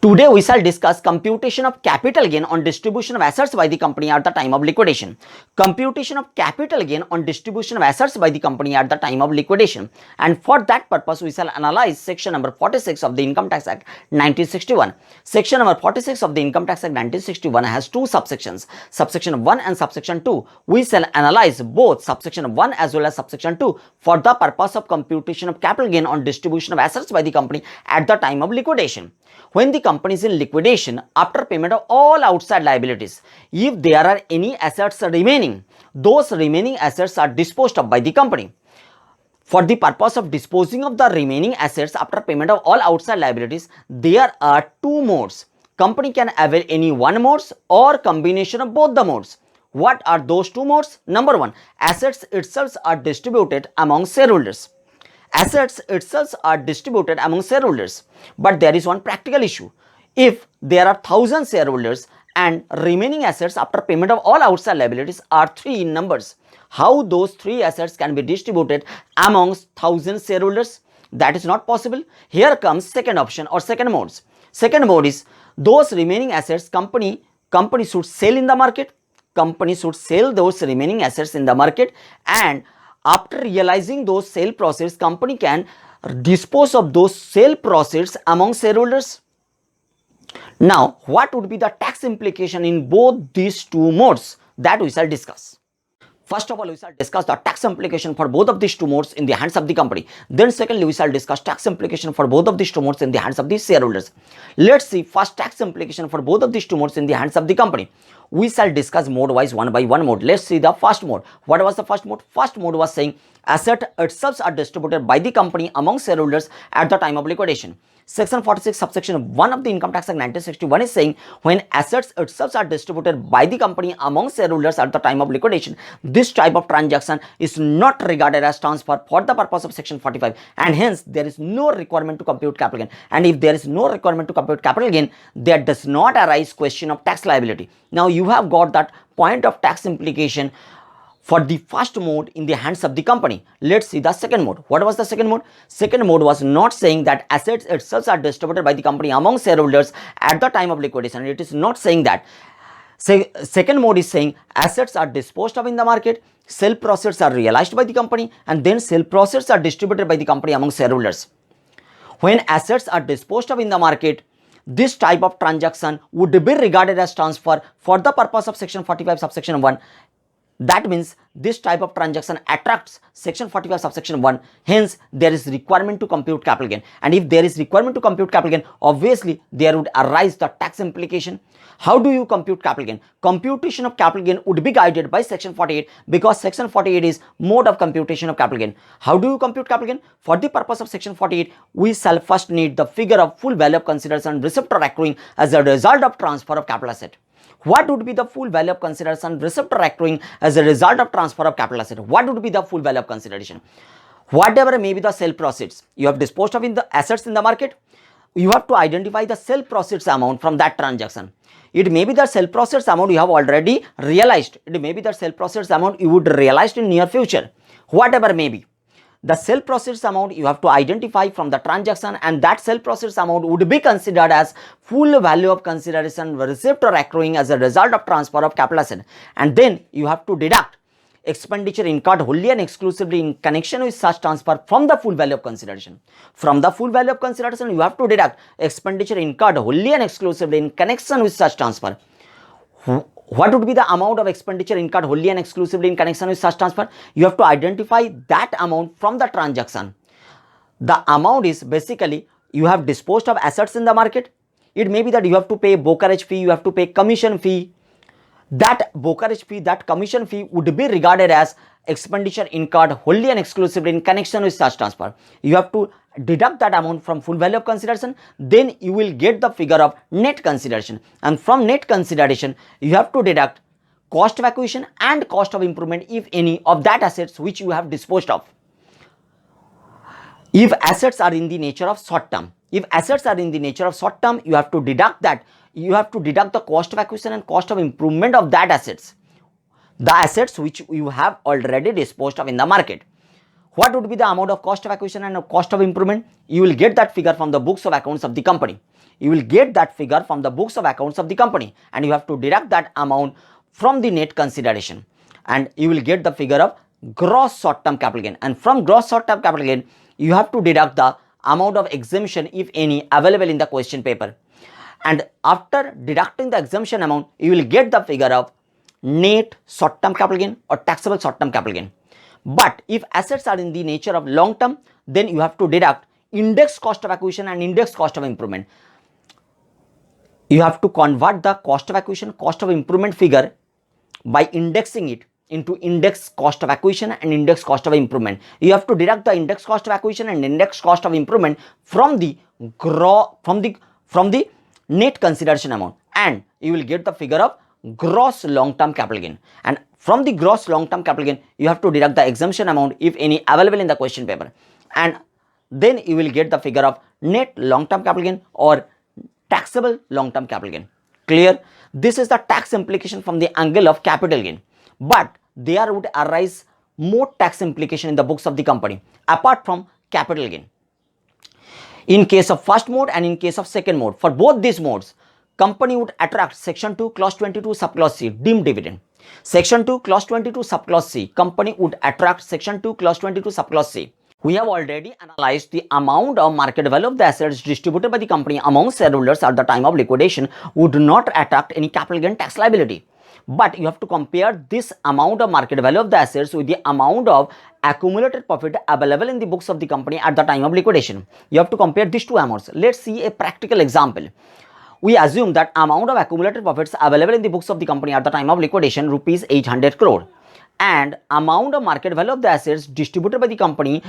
Today we shall discuss computation of capital gain on distribution of assets by the company at the time of liquidation. Computation of capital gain on distribution of assets by the company at the time of liquidation. And for that purpose we shall analyze section number 46 of the Income Tax Act 1961. Section number 46 of the Income Tax Act 1961 has two subsections, subsection 1 and subsection 2. We shall analyze both subsection 1 as well as subsection 2 for the purpose of computation of capital gain on distribution of assets by the company at the time of liquidation. When the company is in liquidation, after payment of all outside liabilities, if there are any assets remaining, those remaining assets are disposed of by the company. For the purpose of disposing of the remaining assets after payment of all outside liabilities, there are two modes. Company can avail any one modes or combination of both the modes. What are those two modes? Number one, assets itself are distributed among shareholders. Assets itself are distributed among shareholders, but there is one practical issue. If there are 1000 shareholders and remaining assets after payment of all outside liabilities are 3 in numbers, how those 3 assets can be distributed amongst 1000 shareholders? That is not possible. Here comes second option or second modes. Second mode is those remaining assets company should sell in the market. Company should sell those remaining assets in the market, and after realizing those sale proceeds, company can dispose of those sale proceeds among shareholders. Now, what would be the tax implication in both these two modes? That we shall discuss. First of all, we shall discuss the tax implication for both of these two modes in the hands of the company. Then secondly, we shall discuss tax implication for both of these two modes in the hands of the shareholders. Let's see first tax implication for both of these two modes in the hands of the company. We shall discuss mode wise one by one mode. Let's see the first mode. What was the first mode? First mode was saying asset itself are distributed by the company among shareholders at the time of liquidation. Section 46 subsection 1 of the Income Tax Act 1961 is saying when assets itself are distributed by the company among shareholders at the time of liquidation, this type of transaction is not regarded as transfer for the purpose of section 45, and hence there is no requirement to compute capital gain. And if there is no requirement to compute capital gain, there does not arise question of tax liability. Now you have got that point of tax implication for the first mode in the hands of the company. Let's see the second mode. What was the second mode? Second mode was not saying that assets itself are distributed by the company among shareholders at the time of liquidation. It is not saying that. Second mode is saying assets are disposed of in the market, sale proceeds are realized by the company, and then sale proceeds are distributed by the company among shareholders. When assets are disposed of in the market, this type of transaction would be regarded as transfer for the purpose of section 45 subsection 1. That means this type of transaction attracts section 45 subsection 1. Hence, there is requirement to compute capital gain. And if there is requirement to compute capital gain, obviously there would arise the tax implication. How do you compute capital gain? Computation of capital gain would be guided by section 48 because section 48 is mode of computation of capital gain. How do you compute capital gain? For the purpose of section 48, we shall first need the figure of full value of consideration received or accruing as a result of transfer of capital asset. What would be the full value of consideration received or accruing as a result of transfer of capital asset? What would be the full value of consideration? Whatever may be the sale proceeds you have disposed of in the assets in the market, you have to identify the sale proceeds amount from that transaction. It may be the sale proceeds amount you have already realized. It may be the sale proceeds amount you would realize in near future. Whatever may be. The sale proceeds amount you have to identify from the transaction, and that sale proceeds amount would be considered as full value of consideration received or accruing as a result of transfer of capital asset. And then you have to deduct expenditure incurred wholly and exclusively in connection with such transfer from the full value of consideration. From the full value of consideration, you have to deduct expenditure incurred wholly and exclusively in connection with such transfer. What would be the amount of expenditure incurred wholly and exclusively in connection with such transfer? You have to identify that amount from the transaction. The amount is basically you have disposed of assets in the market. It may be that you have to pay brokerage fee, you have to pay commission fee. That brokerage fee, that commission fee would be regarded as expenditure incurred wholly and exclusively in connection with such transfer. You have to deduct that amount from full value of consideration, then you will get the figure of net consideration, and from net consideration you have to deduct cost of acquisition and cost of improvement if any of that assets which you have disposed of. If assets are in the nature of short term, you have to deduct that. You have to deduct the cost of acquisition and cost of improvement of that assets, the assets which you have already disposed of in the market. What would be the amount of cost of acquisition and cost of improvement? You will get that figure from the books of accounts of the company. you will get that figure from the books of accounts of the company, and you have to deduct that amount from the net consideration, and you will get the figure of gross short-term capital gain. And from gross short-term capital gain, you have to deduct the amount of exemption, if any, available in the question paper. And after deducting the exemption amount, you will get the figure of net short-term capital gain or taxable short-term capital gain. But if assets are in the nature of long-term, then you have to deduct index cost of acquisition and index cost of improvement. You have to convert the cost of acquisition, cost of improvement figure by indexing it into index cost of acquisition and index cost of improvement. You have to deduct the index cost of acquisition and index cost of improvement from the net consideration amount, and you will get the figure of gross long-term capital gain. And from the gross long-term capital gain, you have to deduct the exemption amount, if any, available in the question paper, and then you will get the figure of net long-term capital gain or taxable long-term capital gain. Clear? This is the tax implication from the angle of capital gain, but there would arise more tax implication in the books of the company apart from capital gain. In case of first mode and in case of second mode, for both these modes, company would attract section 2 clause 22 subclause C, deemed dividend. Section 2 clause 22 subclause C, company would attract section 2 clause 22 subclause C. We have already analyzed the amount of market value of the assets distributed by the company among shareholders at the time of liquidation would not attract any capital gain tax liability. But you have to compare this amount of market value of the assets with the amount of accumulated profit available in the books of the company at the time of liquidation. You have to compare these two amounts. Let's see a practical example. We assume that amount of accumulated profits available in the books of the company at the time of liquidation rupees 800 crore, and amount of market value of the assets distributed by the company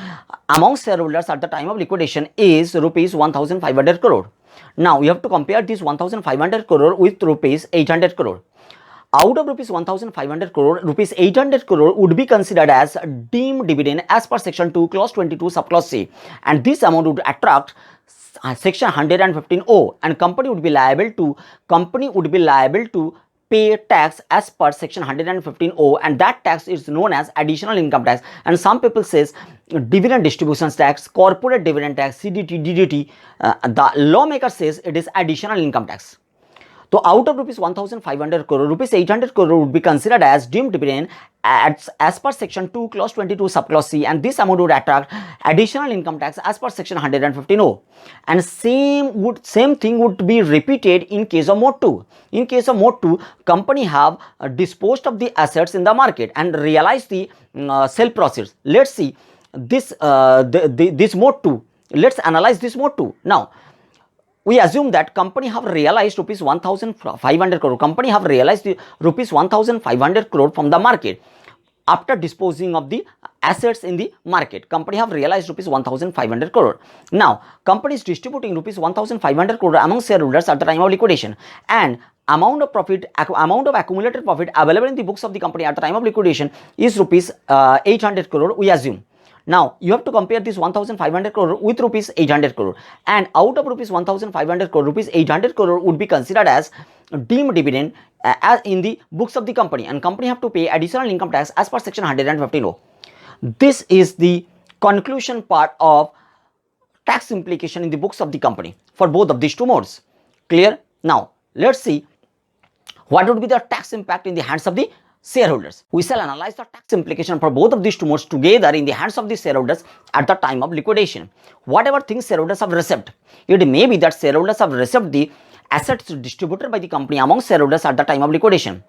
among shareholders at the time of liquidation is rupees 1500 crore. Now you have to compare this 1500 crore with rupees 800 crore. Out of rupees 1500 crore, rupees 800 crore would be considered as deemed dividend as per section 2 clause 22 subclause C, and this amount would attract section 115O, and company would be liable to pay tax as per section 115O, and that tax is known as additional income tax. And some people says dividend distributions tax, corporate dividend tax, CDT, DDT. The lawmaker says it is additional income tax. So out of rupees 1500 crore, rupees 800 crore would be considered as deemed dividend as per section 2 clause 22 subclause C, and this amount would attract additional income tax as per section 115O. And same thing would be repeated in case of mode 2. In case of mode 2, company have disposed of the assets in the market and realized the sale proceeds. Let's see this this mode 2. Let's analyze this mode 2. Now we assume that company have realized rupees 1500 crore. Company have realized rupees 1500 crore from the market after disposing of the assets in the market. Company have realized rupees 1500 crore. Now company is distributing rupees 1500 crore among shareholders at the time of liquidation, and amount of accumulated profit available in the books of the company at the time of liquidation is rupees 800 crore, we assume. Now you have to compare this 1500 crore with rupees 800 crore, and out of rupees 1500 crore, rupees 800 crore would be considered as deemed dividend as in the books of the company, and company have to pay additional income tax as per section 115O. This is the conclusion part of tax implication in the books of the company for both of these two modes. Clear? Now let's see what would be the tax impact in the hands of the shareholders. We shall analyze the tax implication for both of these two modes together in the hands of the shareholders at the time of liquidation. Whatever things shareholders have received, it may be that shareholders have received the assets distributed by the company among shareholders at the time of liquidation.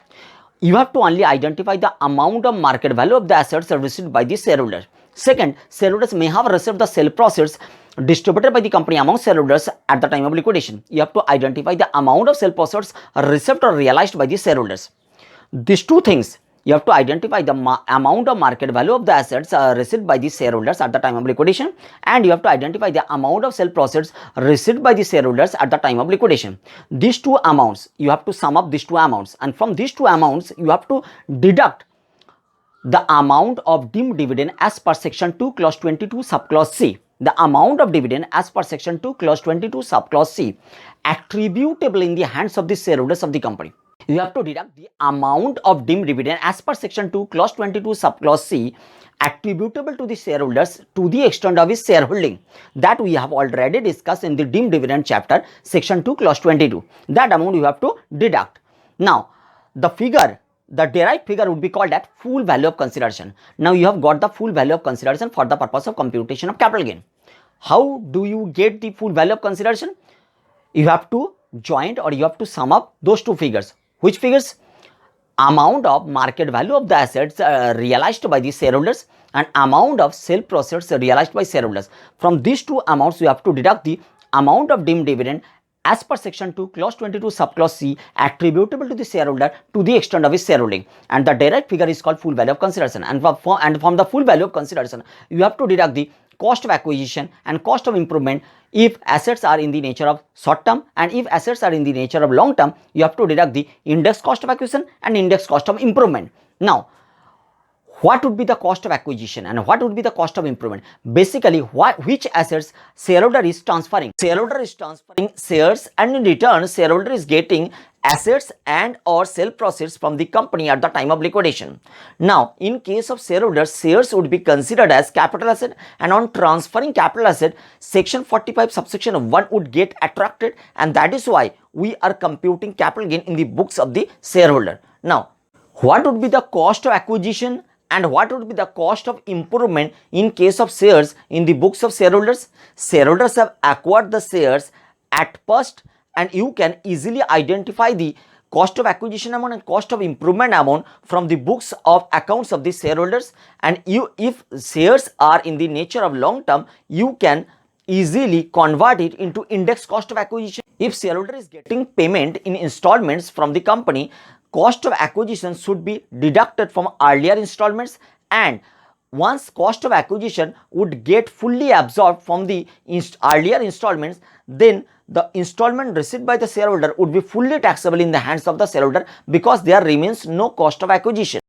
You have to only identify the amount of market value of the assets received by the shareholders. Second, shareholders may have received the sale proceeds distributed by the company among shareholders at the time of liquidation. You have to identify the amount of sale proceeds received or realized by the shareholders. These two things, you have to identify the amount of market value of the assets received by the shareholders at the time of liquidation, and you have to identify the amount of sale proceeds received by the shareholders at the time of liquidation. These two amounts, you have to sum up these two amounts, and from these two amounts you have to deduct the amount of deemed dividend as per section 2 clause 22 subclause C. The amount of dividend as per section 2 clause 22 subclause C attributable in the hands of the shareholders of the company. you have to deduct the amount of deemed dividend as per section 2 clause 22 subclause C attributable to the shareholders to the extent of his shareholding, that we have already discussed in the deemed dividend chapter section 2 clause 22. That amount you have to deduct. Now the figure, the derived figure would be called at full value of consideration. Now you have got the full value of consideration for the purpose of computation of capital gain. How do you get the full value of consideration? You have to join or you have to sum up those two figures. Which figures? Amount of market value of the assets realized by the shareholders and amount of sale proceeds realized by shareholders. From these two amounts, you have to deduct the amount of deemed dividend as per section 2 clause 22 subclause C attributable to the shareholder to the extent of his shareholding, and the derived figure is called full value of consideration. And from the full value of consideration, you have to deduct the cost of acquisition and cost of improvement if assets are in the nature of short term, and if assets are in the nature of long term, you have to deduct the index cost of acquisition and index cost of improvement. Now what would be the cost of acquisition and what would be the cost of improvement? Basically, which assets shareholder is transferring? Shareholder is transferring shares, and in return shareholder is getting assets and or sale proceeds from the company at the time of liquidation. Now in case of shareholders, shares would be considered as capital asset, and on transferring capital asset, section 45 subsection 1 would get attracted, and that is why we are computing capital gain in the books of the shareholder. Now what would be the cost of acquisition and what would be the cost of improvement in case of shares in the books of shareholders? Shareholders have acquired the shares at first, and you can easily identify the cost of acquisition amount and cost of improvement amount from the books of accounts of the shareholders. And if shares are in the nature of long term, you can easily convert it into index cost of acquisition. If shareholder is getting payment in installments from the company, cost of acquisition should be deducted from earlier installments, and once cost of acquisition would get fully absorbed from the earlier installments, then the installment received by the shareholder would be fully taxable in the hands of the shareholder, because there remains no cost of acquisition.